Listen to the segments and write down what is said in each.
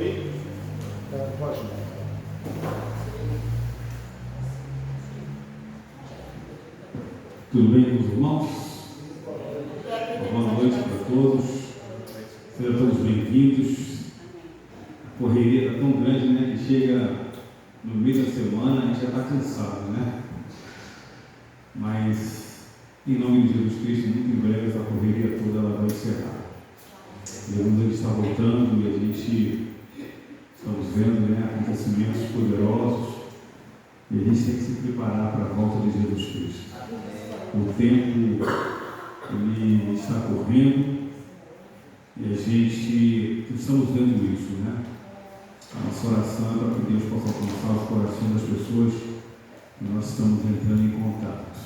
aí? Pode não. Tudo bem com os irmãos? Boa noite para todos. Sejam todos bem-vindos. A correria está tão grande, né? Que chega no meio da semana, a gente já está cansado, né? Mas, em nome de Jesus Cristo, muito em breve essa correria toda ela vai encerrar. Jesus ele está voltando e a gente estamos vendo, né, acontecimentos poderosos e a gente tem que se preparar para a volta de Jesus Cristo. O tempo ele está correndo e a gente estamos vendo isso, né? A nossa oração é para que Deus possa alcançar os corações das pessoas que nós estamos entrando em contato.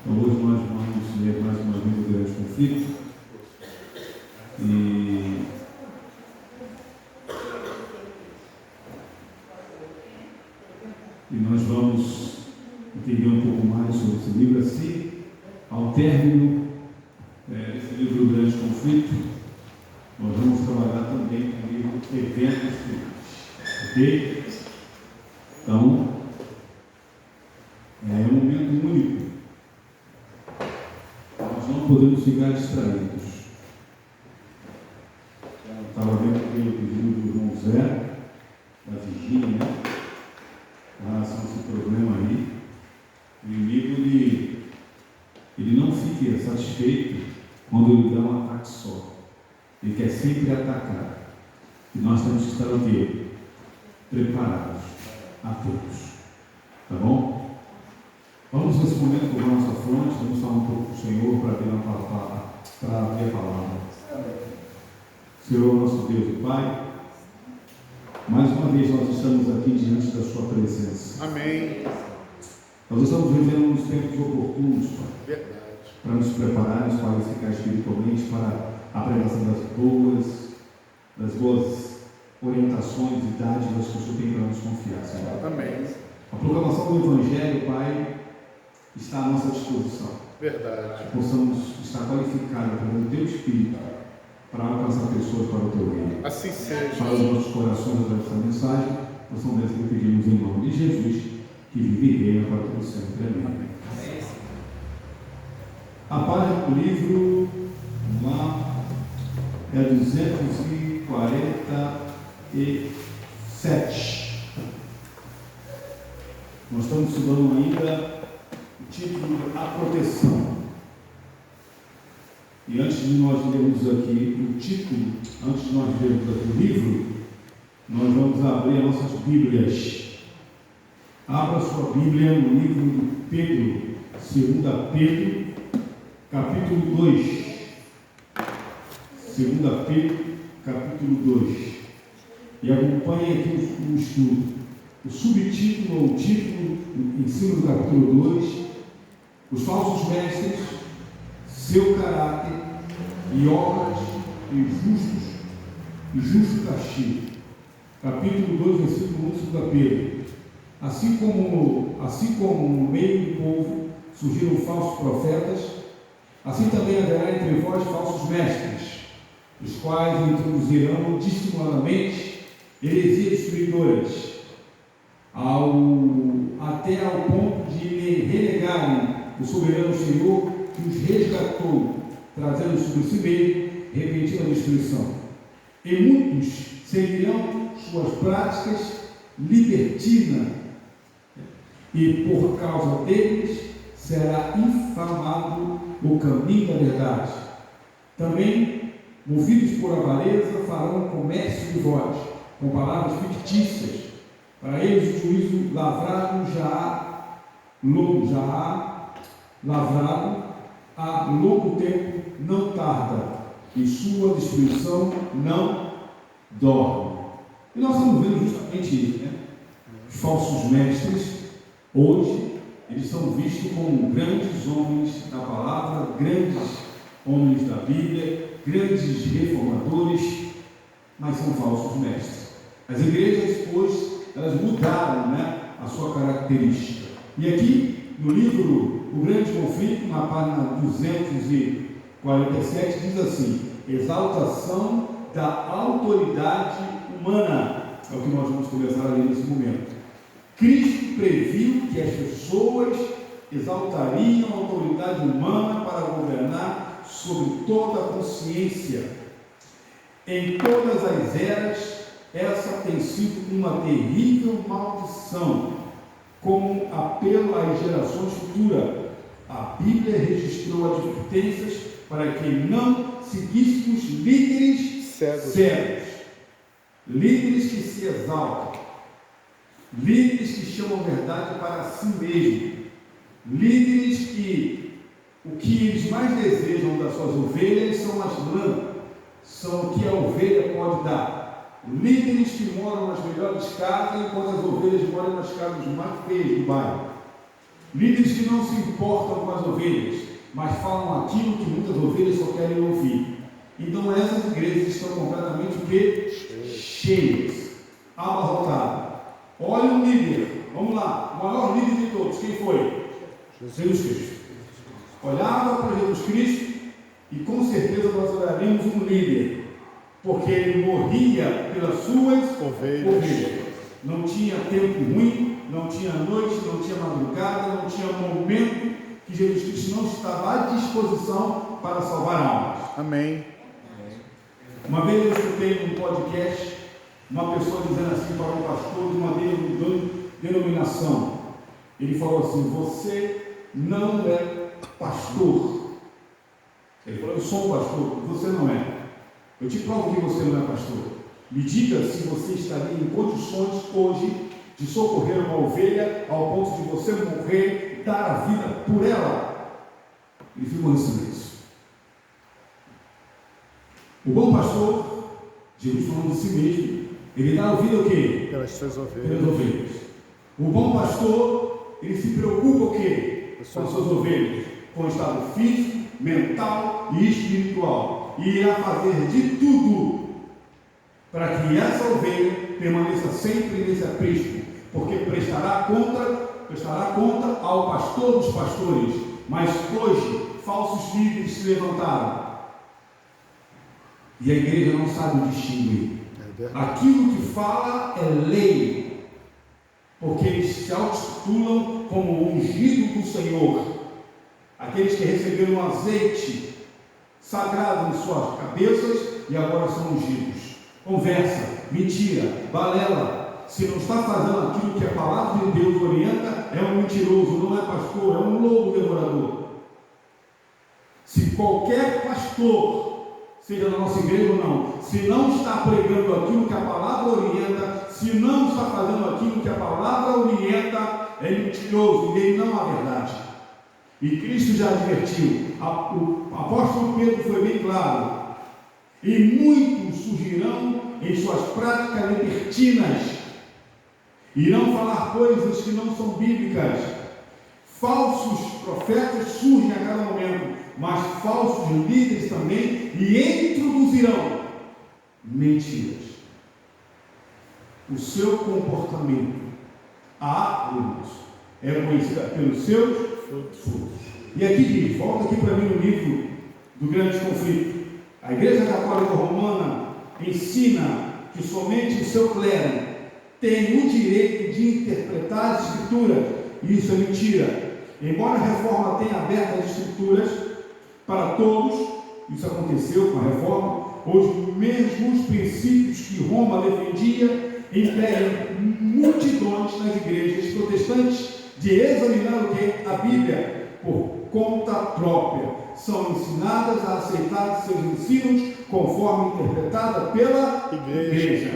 Então hoje nós vamos ler mais uma vez o grande conflito e nós vamos entender um pouco mais sobre esse livro assim, ao término desse livro do grande conflito, nós vamos trabalhar também com o livro Eventos Finais, ok? Então, é um momento único, nós não podemos ficar distraídos. Eu estava vendo aqui o pedido do irmão Zé, da Virgínia, né? Em relação a esse problema aí. O inimigo ele não fica satisfeito quando ele dá um ataque só. Ele quer sempre atacar. E nós temos que estar o quê? Preparados, atentos. Tá bom? Vamos nesse momento com a nossa fronte, vamos falar um pouco com o Senhor para abrir a palavra. Senhor, nosso Deus e Pai, mais uma vez nós estamos aqui diante da Sua presença. Amém. Nós estamos vivendo uns tempos oportunos, Pai. Verdade. Para nos prepararmos para ficar espiritualmente para a pregação das boas orientações e dádivas que o Senhor tem para nos confiar, Senhor. Amém. A proclamação do Evangelho, Pai, está à nossa disposição. Verdade. Que possamos estar qualificados pelo Teu Espírito para alcançar pessoas para o Teu reino. Assim seja. Para os nossos corações através dessa mensagem, possamos descer e pedimos em nome de Jesus, que vive e reina para todo sempre. Amém. A página do livro, vamos lá, é 247. Nós estamos estudando ainda o título A Proteção. E antes de nós lermos aqui o título, antes de nós lermos aqui o livro, nós vamos abrir as nossas Bíblias. Abra sua Bíblia no livro de Pedro, 2 Pedro, capítulo 2. 2 Pedro, capítulo 2. E acompanhe aqui o estudo. O subtítulo ou o título, em cima do capítulo 2, os falsos mestres, seu caráter e obras e justo castigo. Capítulo 2, versículo 1 de 2 Pedro. Assim como no meio do povo surgiram falsos profetas, assim também haverá entre vós falsos mestres, os quais introduzirão dissimuladamente heresias destruidoras, até ao ponto de renegarem o soberano Senhor que os resgatou, trazendo sobre si mesmo repentina destruição. E muitos seguirão suas práticas libertinas, e por causa deles será infamado o caminho da verdade. Também, movidos por avareza, farão comércio de vós, com palavras fictícias. Para eles o juízo lavrado já lavrado há longo tempo não tarda, e sua destruição não dorme. E nós estamos vendo justamente isso, né? Os falsos mestres, hoje, eles são vistos como grandes homens da palavra, grandes homens da Bíblia, grandes reformadores, mas são falsos mestres. As igrejas hoje, elas mudaram, né, a sua característica. E aqui, no livro O Grande Conflito, na página 247, diz assim: exaltação da autoridade humana. humana. É o que nós vamos conversar ali nesse momento. Cristo previu que as pessoas exaltariam a autoridade humana para governar sobre toda a consciência. Em todas as eras, essa tem sido uma terrível maldição, como apelo às gerações futuras. A Bíblia registrou advertências para que não seguíssemos líderes cegos, líderes que se exaltam, líderes que chamam verdade para si mesmos, líderes que o que eles mais desejam das suas ovelhas são as lãs, são o que a ovelha pode dar. Líderes que moram nas melhores casas, enquanto as ovelhas moram nas casas mais feias do bairro. Líderes que não se importam com as ovelhas, mas falam aquilo que muitas ovelhas só querem ouvir. Então essas igrejas estão completamente o quê? Cheias, abarrotadas. Olha o líder, vamos lá, o maior líder de todos, quem foi? Jesus Cristo. Olhava para Jesus Cristo e com certeza nós olharíamos um líder, porque ele morria pelas suas ovelhas. Não tinha tempo ruim, não tinha noite, não tinha madrugada, não tinha momento que Jesus Cristo não estava à disposição para salvar almas. Amém. Uma vez eu escutei num podcast uma pessoa dizendo assim para um pastor de uma denominação. Ele falou assim: você não é pastor. Ele falou: eu sou um pastor, você não é. Eu te provo que você não é pastor. Me diga se você estaria em condições hoje de socorrer uma ovelha ao ponto de você morrer e dar a vida por ela. Ele ficou em silêncio. O bom pastor, Jesus falando de si mesmo, ele dá a vida o quê? Pelas suas ovelhas. Pelas ovelhas. O bom pastor, ele se preocupa o quê? Com as suas ovelhas, com o estado físico, mental e espiritual. E irá fazer de tudo para que essa ovelha permaneça sempre nesse aprisco, porque prestará conta ao pastor dos pastores. Mas hoje, falsos líderes se levantaram e a igreja não sabe distinguir. Aquilo que fala é lei, porque eles se auto-titulam como ungido do Senhor, aqueles que receberam um azeite sagrado em suas cabeças e agora são ungidos. Conversa, mentira, balela. Se não está fazendo aquilo que a palavra de Deus orienta, é um mentiroso, não é pastor, é um lobo devorador. Se qualquer pastor, seja na nossa igreja ou não, se não está pregando aquilo que a palavra orienta, se não está fazendo aquilo que a palavra orienta, é mentiroso e ele não há verdade. E Cristo já advertiu, o apóstolo Pedro foi bem claro, e muitos surgirão em suas práticas libertinas, irão falar coisas que não são bíblicas. Falsos profetas surgem a cada momento, mas falsos líderes também, e introduzirão mentiras. O seu comportamento, a árvore, é conhecida pelos seus frutos. E aqui diz, volta aqui para mim no livro do Grande Conflito. A Igreja Católica Romana ensina que somente o seu clero tem o direito de interpretar as Escrituras. Isso é mentira. Embora a Reforma tenha aberto as Escrituras para todos, isso aconteceu com a Reforma, os mesmos princípios que Roma defendia impedem multidões nas igrejas protestantes de examinar o que? A Bíblia por conta própria. São ensinadas a aceitar seus ensinos conforme interpretada pela igreja.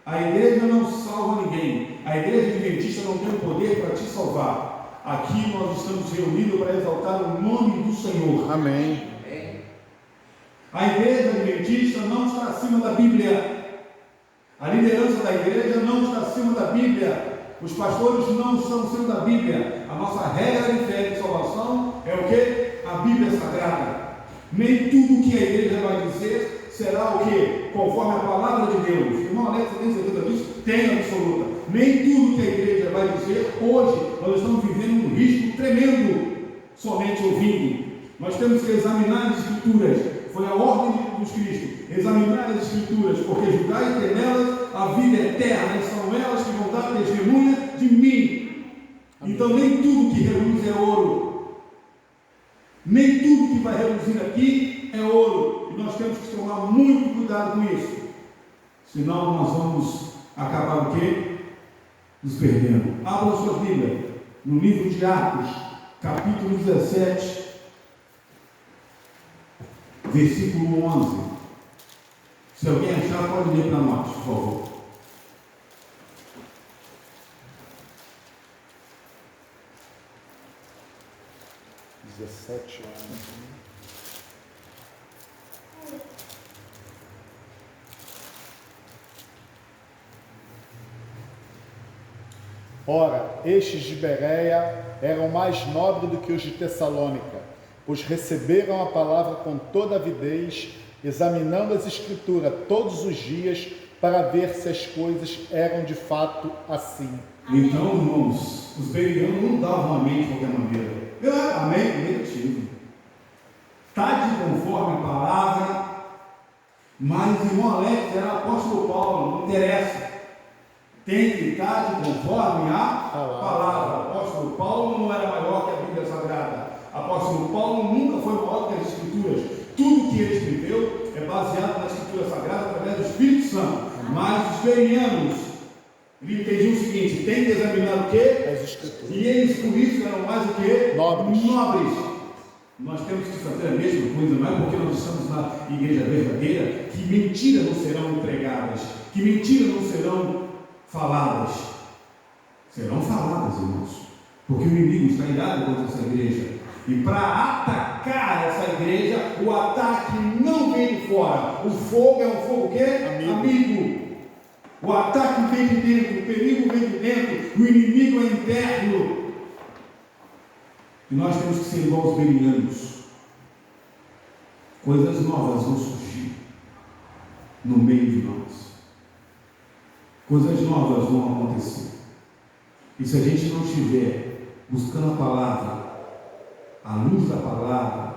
A igreja não salva ninguém. A igreja adventista não tem o poder para te salvar. Aqui nós estamos reunidos para exaltar o nome do Senhor. Amém. A igreja adventista não está acima da Bíblia. A liderança da igreja não está acima da Bíblia. Os pastores não estão acima da Bíblia. A nossa regra de fé de salvação é o que? A Bíblia Sagrada. Nem tudo que a igreja vai dizer será o que? Conforme a palavra de Deus. Irmão Alex, tem certeza disso? Tem absoluta. Nem tudo que a igreja vai dizer hoje, nós estamos vivendo um risco tremendo somente ouvindo. Nós temos que examinar as Escrituras. Foi a ordem de Jesus Cristo, examinar as Escrituras, porque julgai e ter nelas a vida eterna, e são elas que vão dar testemunha de mim. Amém. Então nem tudo que reluz é ouro. Nem tudo que vai reluzir aqui é ouro. E nós temos que tomar muito cuidado com isso. Senão nós vamos acabar o quê? Nos perdendo. Abra sua Bíblia no livro de Atos, capítulo 17, versículo 11. Se alguém achar, pode ler para nós, por favor. Dezessete anos. Ora, estes de Bereia eram mais nobres do que os de Tessalônica, pois receberam a palavra com toda avidez, examinando as Escrituras todos os dias, para ver se as coisas eram de fato assim. Então, irmãos, os bereanos não davam amém de qualquer maneira. Amém negativo. Está de conforme a palavra, mas o irmão Alex era apóstolo Paulo, não interessa. Tem que estar de conforme a palavra. Apóstolo Paulo não era maior que a Bíblia Sagrada. Apóstolo Paulo nunca foi maior que as Escrituras. Tudo que ele escreveu é baseado na Escritura Sagrada através do Espírito Santo. Mas os bereanos, ele entendiam o seguinte: tem que examinar o quê? As Escrituras. E eles por isso eram mais o quê? Nobres. Nós temos que fazer a mesma coisa, não é porque nós estamos na igreja verdadeira que mentiras não serão empregadas, que mentiras não serão faladas. Serão faladas, irmãos, porque o inimigo está irado contra essa igreja. E para atacar essa igreja, o ataque não vem de fora. O fogo é um fogo o quê? Amigo. O ataque vem de dentro, o perigo vem de dentro, o inimigo é interno. E nós temos que ser igual aos bereanos. Coisas novas vão surgir no meio de nós. Coisas novas vão acontecer. E se a gente não estiver buscando a palavra, a luz da palavra,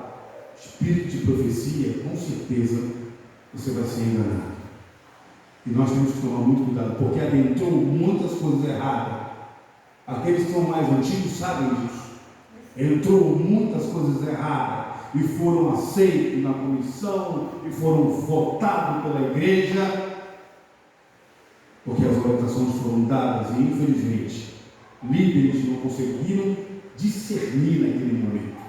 espírito de profecia, com certeza você vai ser enganado. E nós temos que tomar muito cuidado, porque adentrou muitas coisas erradas. Aqueles que são mais antigos sabem disso. Entrou muitas coisas erradas e foram aceitos na comissão e foram votados pela igreja, porque as orientações foram dadas e infelizmente líderes não conseguiram discernir naquele momento.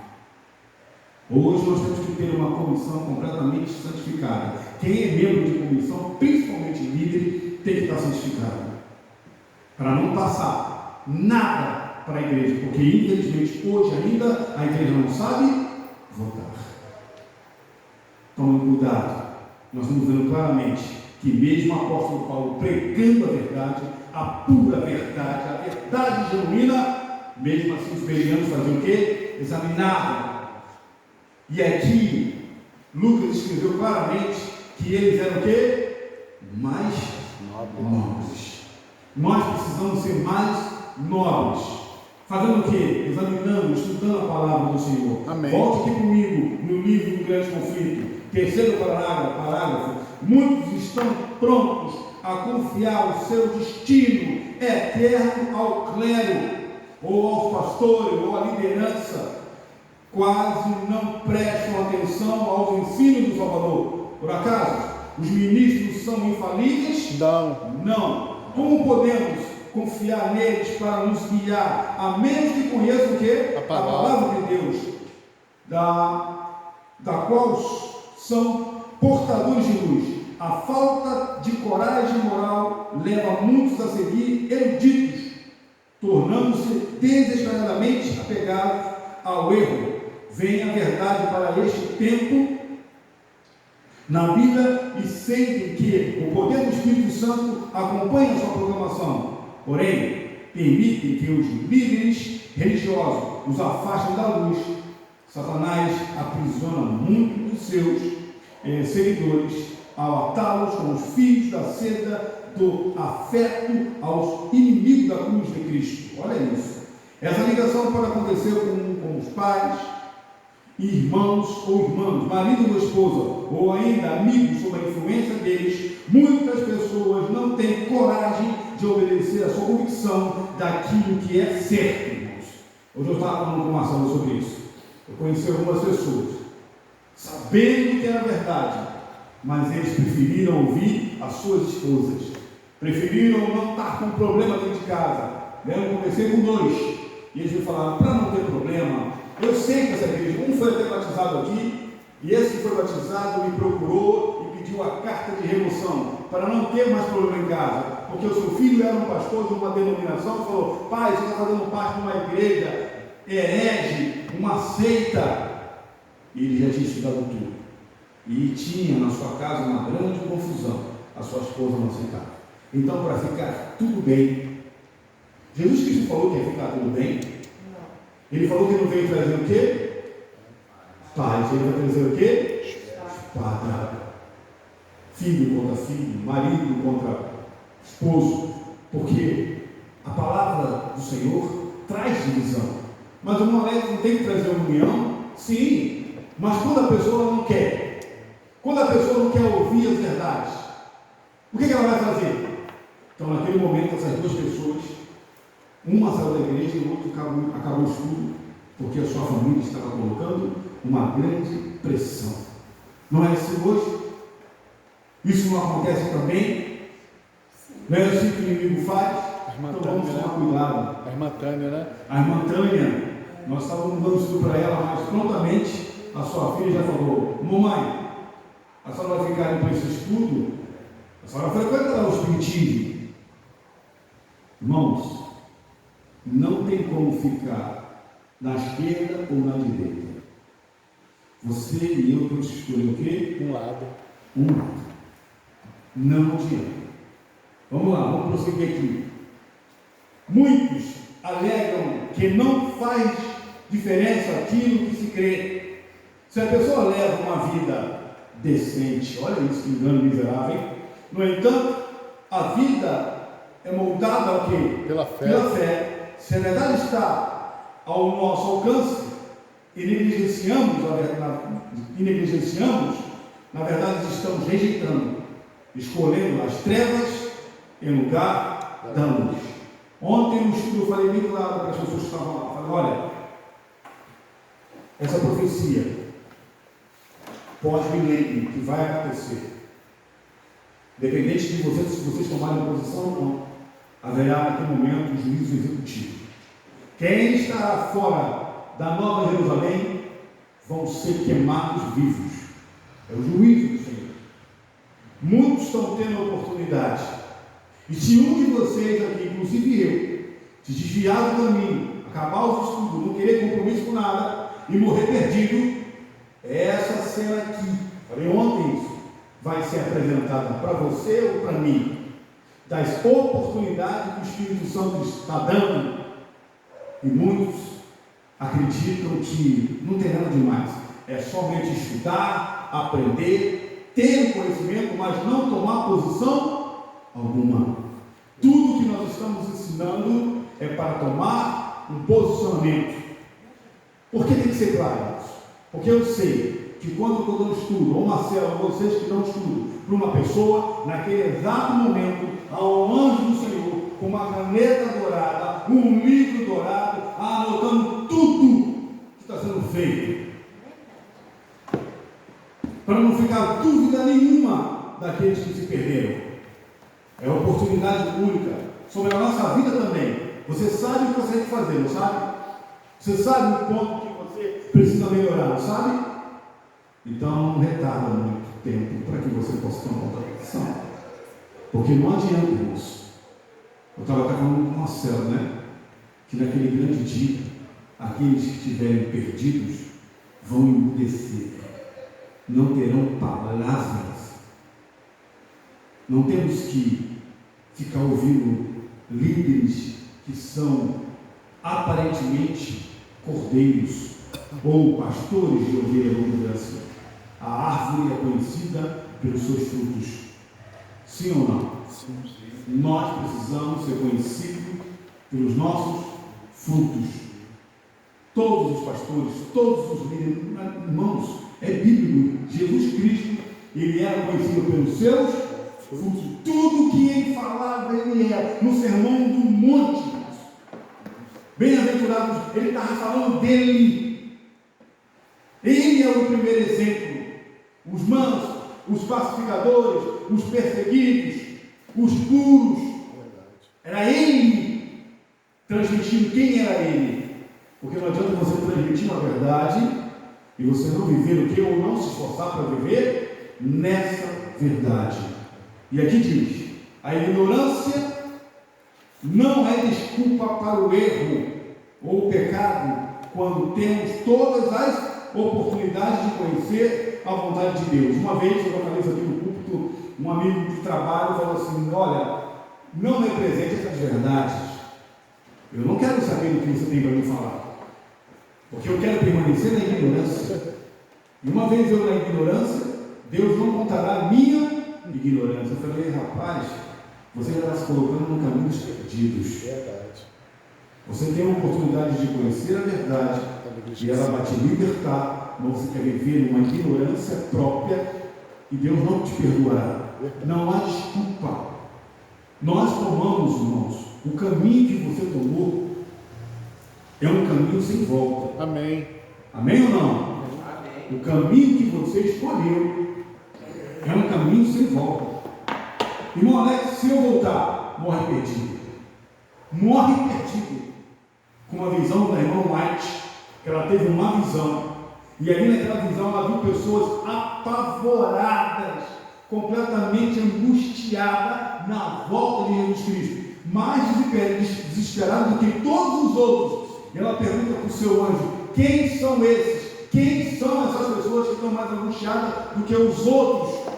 Hoje nós temos que ter uma comissão completamente santificada. Quem é membro de comissão, principalmente líder, tem que estar santificado para não passar nada para a igreja, porque infelizmente hoje ainda a igreja não sabe votar. Tomem cuidado. Nós estamos vendo claramente que mesmo o apóstolo Paulo pregando a verdade, a pura verdade, a verdade genuína, mesmo assim os bereanos faziam o quê? Examinavam. E aqui Lucas escreveu claramente que eles eram o quê? Mais nobres. Nós precisamos ser mais nobres. Fazendo o quê? Examinando, estudando a palavra do Senhor. Amém. Volte aqui comigo no livro do Grande Conflito. Terceiro parágrafo. Muitos estão prontos a confiar o seu destino eterno ao clero, ou aos pastores, ou à liderança. Quase não prestam atenção aos ensinos do Salvador. Por acaso, os ministros são infalíveis? Não. Como podemos confiar neles para nos guiar, a menos que conheçam o quê? A palavra de Deus, da qual são portadores de luz. A falta de coragem moral leva muitos a seguir eruditos, tornando-se desesperadamente apegados ao erro. Vem a verdade para este tempo na Bíblia e sentem que o poder do Espírito Santo acompanha a sua proclamação. Porém, permitem que os líderes religiosos os afastem da luz. Satanás aprisiona muitos dos seus seguidores ao atá-los com os fios da seda do afeto aos inimigos da cruz de Cristo. Olha isso. Essa ligação pode acontecer com os pais, irmãos ou irmãs, marido ou esposa, ou ainda amigos sob a influência deles, muitas pessoas não têm coragem de obedecer a sua convicção daquilo que é certo, irmãos. Hoje eu estava falando com o Marcelo sobre isso. Eu conheci algumas pessoas, sabendo que era verdade, mas eles preferiram ouvir as suas esposas, preferiram não estar com problema dentro de casa. Eu conversei com 2, e eles me falaram, para não ter problema, eu sei que essa igreja, um foi até batizado aqui, e esse que foi batizado me procurou e pediu a carta de remoção, para não ter mais problema em casa, porque o seu filho era um pastor de uma denominação, falou, pai, você está fazendo parte de uma igreja herege, uma seita, e ele já tinha estudado tudo, e tinha na sua casa uma grande confusão, a sua esposa não aceitava. Então, para ficar tudo bem, Jesus Cristo falou que ia ficar tudo bem? Não. Ele falou que não veio trazer o quê? Paz. Ele vai trazer o quê? Espada. Filho contra filho, marido contra esposo, porque a palavra do Senhor traz divisão. Mas o moleque não tem que trazer união? Sim, mas quando a pessoa não quer, quando a pessoa não quer ouvir as verdades, o que ela vai fazer? Então, naquele momento, essas 2 pessoas, uma saiu da igreja e o outro acabou o estudo, porque a sua família estava colocando uma grande pressão. Não é assim hoje? Isso não acontece também? Não é assim que o inimigo faz? Então vamos tomar cuidado. A irmã Tânia, né? A irmã Tânia, nós estávamos dando estudo para ela, mas prontamente a sua filha já falou, mamãe, a senhora vai ficar com esse estudo? A senhora frequenta lá o espiritismo? Irmãos, não tem como ficar na esquerda ou na direita. Você e eu temos que escolher o quê? Um lado. Um lado. Não adianta. Vamos lá, vamos prosseguir aqui. Muitos alegam que não faz diferença aquilo que se crê. Se a pessoa leva uma vida decente, olha isso, que engano miserável, hein? No entanto, a vida é moldada ao quê? Pela fé. Pela fé. Se a verdade está ao nosso alcance e negligenciamos, na verdade estamos rejeitando, escolhendo as trevas em lugar da luz. Ontem no estudo eu falei bem claro para as pessoas que estavam lá, falei, olha, essa profecia pós-milênio que vai acontecer, independente de vocês, se vocês tomarem posição ou não, haverá naquele momento um juízo executivo. Quem estará fora da Nova Jerusalém vão ser queimados vivos. É o juízo do Senhor. Muitos estão tendo a oportunidade. E se um de vocês aqui, inclusive eu, se desviar do caminho, acabar os estudos, não querer compromisso com nada e morrer perdido, essa cena aqui, falei ontem isso, vai ser apresentada para você ou para mim, das oportunidades que o Espírito Santo está dando, e muitos acreditam que não tem nada demais, é somente estudar, aprender, ter o conhecimento, mas não tomar posição alguma. Tudo que nós estamos ensinando é para tomar um posicionamento. Por que tem que ser claro isso? Porque eu sei que quando eu estou dando estudo, ou Marcelo, ou vocês que dão estudo, para uma pessoa, naquele exato momento, há um anjo do Senhor, com uma caneta dourada, um livro dourado, anotando tudo que está sendo feito. Para não ficar dúvida nenhuma daqueles que se perderam. É uma oportunidade única sobre a nossa vida também. Você sabe o que você tem que fazer, não sabe? Você sabe o ponto que você precisa melhorar, não sabe? Então não retarda muito tempo para que você possa ter uma contradição. Porque não adianta, irmãos. Eu estava até falando com o Marcelo, né? Que naquele grande dia, aqueles que estiverem perdidos vão emudecer. Não terão palavras. Não temos que ficar ouvindo líderes que são aparentemente cordeiros ou pastores de ovelha, vamos dizer assim. A árvore é conhecida pelos seus frutos. Sim ou não? Sim. Nós precisamos ser conhecidos pelos nossos frutos. todos os pastores, todos os líderes, irmãos, é bíblico. Jesus Cristo, ele era conhecido pelos seus frutos. Tudo que ele falava, ele era. No Sermão do Monte, bem-aventurados, ele estava falando dele. Ele é o primeiro exemplo. Os mansos, os pacificadores, os perseguidos, os puros. Era ele transmitindo quem era ele. Porque não adianta você transmitir uma verdade e você não viver o que, ou não se esforçar para viver nessa verdade. E aqui diz: a ignorância não é desculpa para o erro ou o pecado, quando temos todas as oportunidades de conhecer a vontade de Deus. Uma vez eu falei isso aqui no púlpito, um amigo de trabalho falou assim: olha, não me apresente essas verdades, eu não quero saber do que você tem para me falar, porque eu quero permanecer na ignorância. E uma vez eu na ignorância, Deus não contará a minha ignorância. Eu falei: rapaz, você já está se colocando no caminho dos perdidos. Verdade. Você tem a oportunidade de conhecer a verdade e ela vai te libertar, mas você quer viver numa ignorância própria e Deus não te perdoará. Não há desculpa. Nós tomamos, irmãos, o caminho que você tomou é um caminho sem volta. Amém. Amém ou não? Amém. O caminho que você escolheu é um caminho sem volta. Irmão Alex, se eu voltar, morre perdido. Morre perdido. Com a visão da irmã White, que ela teve uma visão, e ali naquela visão ela viu pessoas apavoradas, completamente angustiadas na volta de Jesus Cristo, mais desesperadas do que todos os outros. E ela pergunta para o seu anjo: quem são esses? Quem são essas pessoas que estão mais angustiadas do que os outros?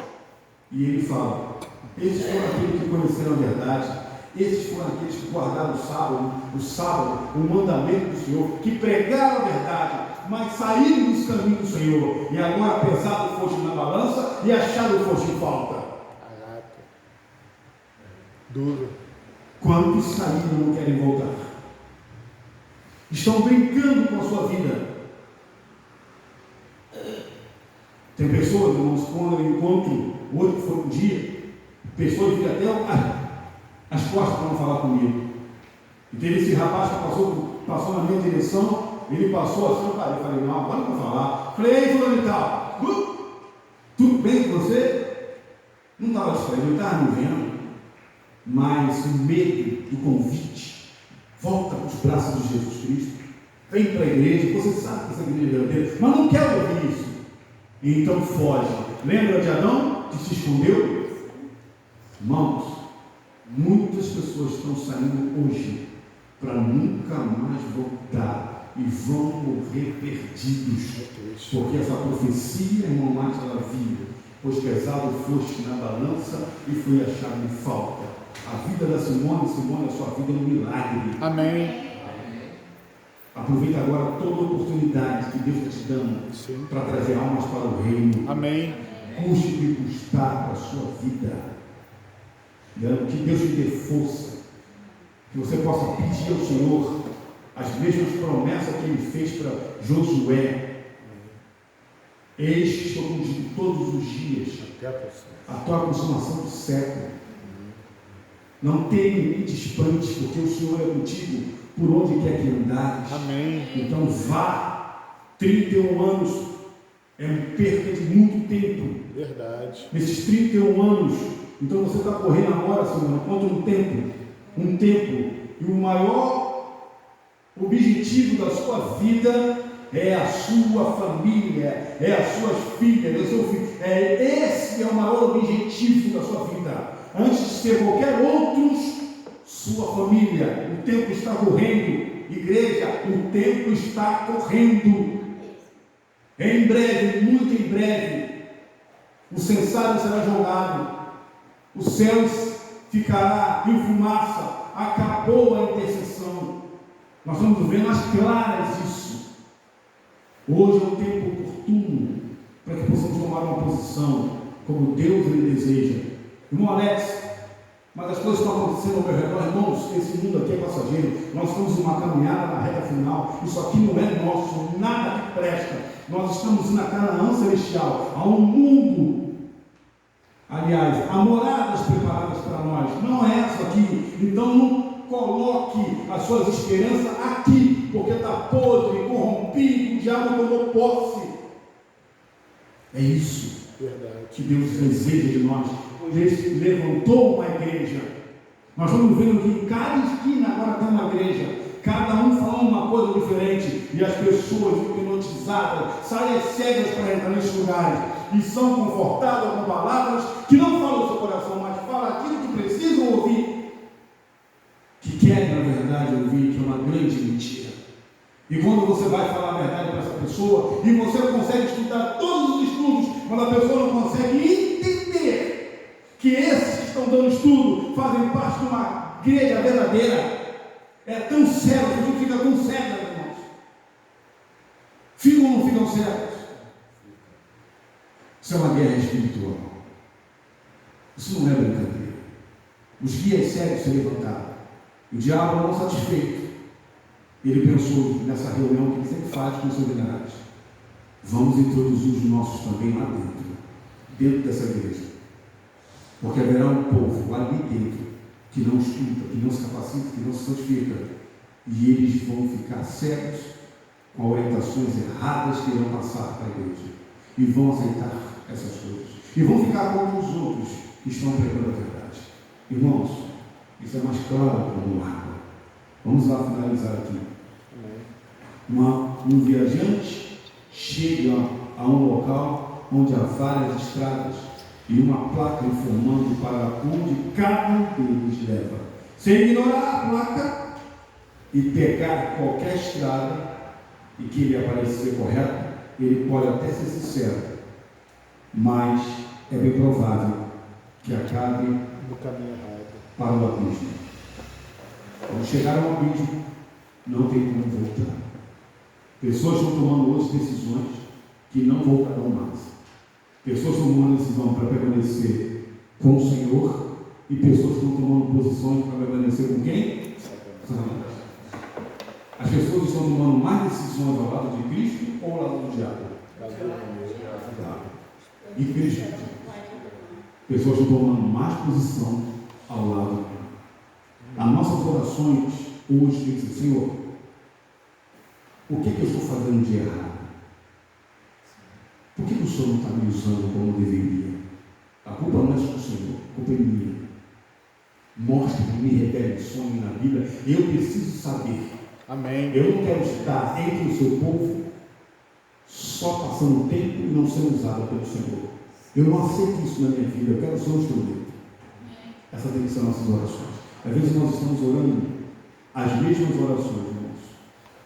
E ele fala: esses foram aqueles que conheceram a verdade. Esses foram aqueles que guardaram o sábado, o mandamento do Senhor, que pregaram a verdade, mas saíram dos caminhos do Senhor, e agora pesaram foste na balança e acharam foste em falta. Caraca. Duro. Quantos saíram e não querem voltar? Estão brincando com a sua vida. Tem pessoas, irmãos, quando eu encontro, hoje foi um dia, pessoas que até as costas para não falar comigo. E teve esse rapaz que passou na minha direção, ele passou assim, eu falei: não, agora não vou falar. Falei: ei, fulano e tal, tudo bem com você? Não estava distraído, eu estava me vendo, mas o medo do convite, volta para os braços de Jesus Cristo, vem para a igreja, você sabe que essa igreja é verdadeira, mas não quero ouvir isso. E então foge. Lembra de Adão que se escondeu? Irmãos, muitas pessoas estão saindo hoje para nunca mais voltar e vão morrer perdidos, porque essa profecia, irmão Márcio, ela viu: pois pesado foste na balança e fui achado em falta. A vida da Simone, a sua vida é um milagre. Amém. Aproveita agora toda a oportunidade que Deus está te dando para trazer almas para o reino. Amém. Custe o que custar para a sua vida. Que Deus te dê força, que você possa pedir ao Senhor as mesmas promessas que Ele fez para Josué. Eis que estou contigo todos os dias, até a consumação do século. Não tenha em mim espantes, porque o Senhor é contigo por onde quer que andares. Amém. Então vá. 31 anos é uma perda de muito tempo. Verdade. Nesses 31 anos, então você está correndo agora, Senhor, contra um tempo, e o maior objetivo da sua vida é a sua família, é as suas filhas, é o seu filho. Esse é o maior objetivo da sua vida. Antes de ser qualquer outro, sua família. O tempo está correndo, igreja, o tempo está correndo. Em breve, muito em breve, o censário será jogado, o céu ficará em fumaça, acabou a intercessão. Nós estamos vendo as claras disso. Hoje é um tempo oportuno para que possamos tomar uma posição como Deus ele deseja. Irmão Alex, Mas as coisas estão acontecendo ao meu redor, irmãos. Esse mundo aqui é passageiro. Nós estamos em uma caminhada na reta final. Isso aqui não é nosso, nada que presta. Nós estamos na Canaã celestial, a um mundo, aliás, há moradas preparadas para nós. Não é essa aqui. Então não coloque as suas esperanças aqui, porque está podre, corrompido, o diabo tomou posse. É isso que Deus deseja de nós. Deus levantou uma igreja. Nós estamos vendo que em cada esquina agora tem uma igreja, cada um falando uma coisa diferente, e as pessoas hipnotizadas, saem cegas para entrar nesses lugares, e são confortadas com palavras que não falam o seu coração, mas falam aquilo que precisam ouvir, que querem na verdade ouvir, que é uma grande mentira. E quando você vai falar a verdade para essa pessoa, e você consegue estudar todos os estudos, mas a pessoa não consegue entender que esses que estão dando estudo fazem parte de uma igreja verdadeira, é tão cego, a gente fica tão cego, irmãos. Ficam ou não ficam cegos? Isso é uma guerra espiritual. Isso não é brincadeira. Os guias cegos se levantaram. O diabo, não satisfeito, ele pensou nessa reunião que ele sempre faz com os seminários: vamos introduzir os nossos também lá dentro dessa igreja, porque haverá um povo ali dentro que não estuda, que não se capacita, que não se santifica, e eles vão ficar cegos com orientações erradas que irão passar para a igreja, e vão aceitar essas coisas, e vão ficar contra os outros que estão pregando a verdade. Irmãos, isso é mais claro como água. Vamos lá finalizar aqui. Um viajante chega a um local onde há várias estradas e uma placa informando para onde cada um deles leva. Sem ignorar a placa e pegar qualquer estrada e que lhe aparecer correto, ele pode até ser sincero, mas é bem provável que acabe no caminho errado, para o abismo. Quando chegar ao abismo, não tem como voltar. Pessoas estão tomando hoje decisões que não voltarão mais. Pessoas estão tomando decisão para permanecer com o Senhor, e pessoas estão tomando posições para permanecer com quem? Satanás. As pessoas estão tomando mais decisões ao lado de Cristo ou ao lado do diabo? E Cristo. Pessoas estão tomando mais posição ao lado. As nossas orações hoje tem que ser: Senhor, o que eu estou fazendo de errado? Por que o Senhor não está me usando como deveria? A culpa não é só do Senhor, a culpa é minha. Mostre-me, revele o sonho na Bíblia. Eu preciso saber. Amém. Eu não quero estar entre o seu povo só passando tempo e não sendo usado pelo Senhor. Eu não aceito isso na minha vida. Eu quero ser um instrumento. Essa tem que ser nossas orações. Às vezes nós estamos orando as mesmas orações, irmãos,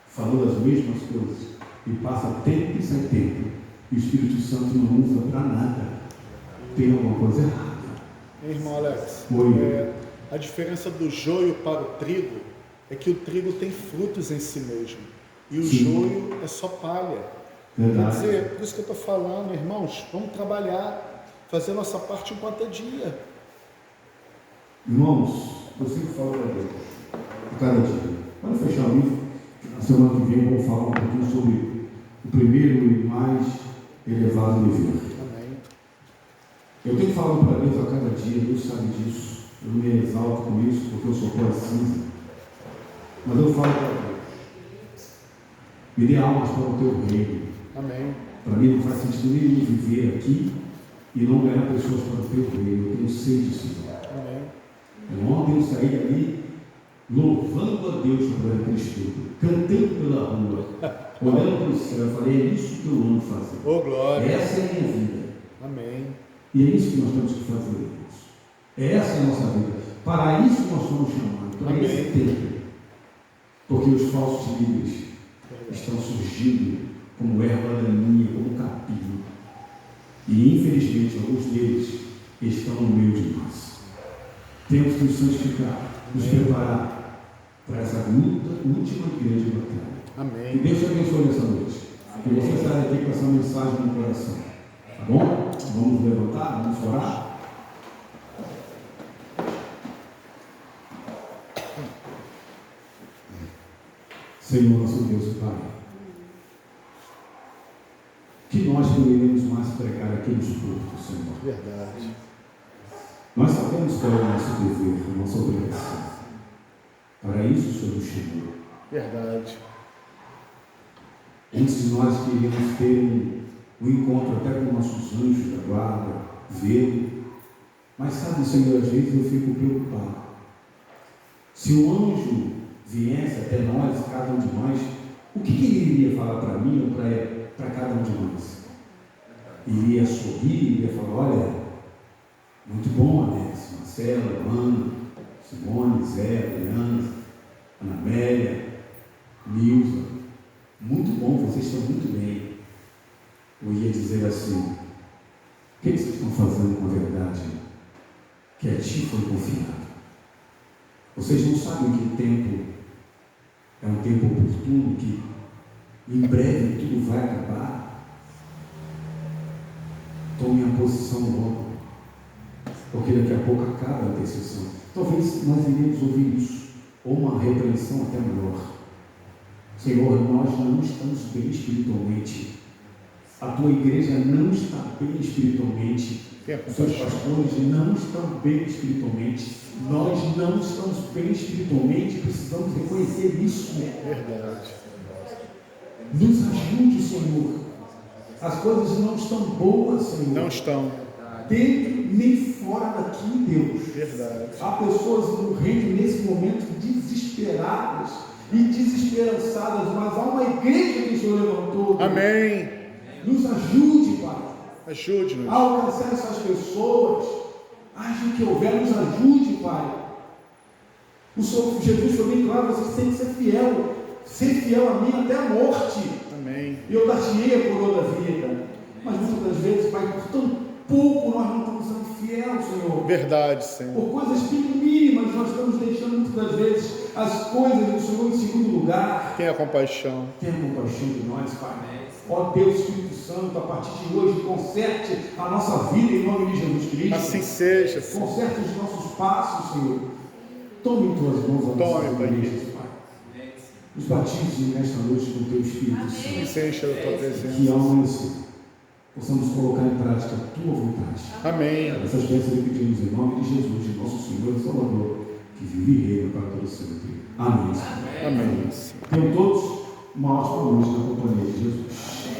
falando as mesmas coisas, e passa tempo e sai tempo, e o Espírito Santo não usa para nada. Tem alguma coisa errada. Irmão Alex, Oi. A diferença do joio para o trigo é que o trigo tem frutos em si mesmo, e o joio é só palha. Verdade. Quer dizer, por isso que eu estou falando, irmãos, vamos trabalhar, fazer a nossa parte enquanto é dia. Irmãos, eu sempre falo para Deus, a cada dia, vamos fechar o livro, na semana que vem eu vou falar um pouquinho sobre o primeiro e mais elevado dever. Amém. Eu tenho falado para Deus a cada dia, Deus sabe disso, eu não me exalto com isso, porque eu sou pó cinza, mas eu falo para Deus: me dê almas para o teu reino. Amém. Para mim não faz sentido nenhum viver aqui e não ganhar pessoas para o teu reino. Eu tenho sede, Senhor. Amém. Ontem eu saí dali louvando a Deus por aquele estudo, cantando pela rua, olhando para o céu. Eu falei: é isso que eu amo fazer. Oh, glória. Essa é a minha vida. Amém. E é isso que nós temos que fazer, irmãos. Essa é a nossa vida. Para isso nós somos chamados, para esse tempo. Porque os falsos líderes estão surgindo como erva daninha, como capim. E infelizmente alguns deles estão no meio de nós. Temos que nos santificar, nos preparar para essa luta, última grande batalha. Amém. Que Deus te abençoe nessa noite. Que você saia daqui com essa mensagem no coração. Tá bom? Vamos levantar, vamos orar. Senhor, nosso Deus e Pai, que nós poderemos mais pregar aqui nos cultos, Senhor. Verdade. Nós sabemos qual é o nosso dever, a nossa obrigação. Para isso o Senhor nos chamou. Verdade. Antes de nós queríamos ter um encontro até com nossos anjos da guarda, vê-lo. Mas sabe, Senhor, às vezes eu fico preocupado. Se o anjo viesse até nós, cada um de nós, o que ele iria falar para mim ou para cada um de nós? Iria sorrir, iria falar, olha, muito bom, Alex, Marcelo, Ana, Simone, Zé, Adriana, Ana Amélia, Nilza, muito bom, vocês estão muito bem. Eu ia dizer assim, o que vocês estão fazendo com a verdade que a ti foi confiado? Vocês não sabem que o tempo é um tempo oportuno, que em breve tudo vai acabar? Tome a posição logo, porque daqui a pouco acaba a intercessão. Talvez nós iremos ouvir isso, ou uma repreensão até maior. Senhor, nós não estamos bem espiritualmente. A tua igreja não está bem espiritualmente. Os seus pastores não estão bem espiritualmente. Nós não estamos bem espiritualmente. Precisamos reconhecer isso. Verdade. Nos ajude, Senhor. As coisas não estão boas, Senhor. Não estão. Dentro nem fora daqui, Deus. Verdade. Há pessoas no reino nesse momento desesperadas e desesperançadas, mas há uma igreja que o Senhor levantou. Amém. Nos ajude, Pai, Ajude-nos. a alcançar essas pessoas. Haja o que houver, nos ajude, Pai. O Senhor Jesus foi bem claro, você tem que ser fiel. Ser fiel a mim até a morte. Amém. E eu dar-te-ei a coroa da vida. Mas muitas das vezes, Pai, por tão pouco nós não estamos sendo fiel, Senhor. Verdade, Senhor. Por coisas mínimas nós estamos deixando muitas das vezes as coisas do Senhor em segundo lugar. Tenha compaixão. Tenha compaixão de nós, Pai. Ó Deus, Espírito Santo, a partir de hoje, conserte a nossa vida em nome de Jesus Cristo. Assim seja, Senhor. Conserte os nossos passos, Senhor. Tome em tuas mãos a nossa igreja, Pai. Nos batize nesta noite com o teu Espírito Santo. Se encha da tua Que presença. ao amanhecer possamos colocar em prática a tua vontade. Amém. Essas bênçãos que pedimos em nome de Jesus, de nosso Senhor e Salvador, que vive e reina para todo sempre. Amém. Amém. Tenham todos uma ótima noite na companhia de Jesus.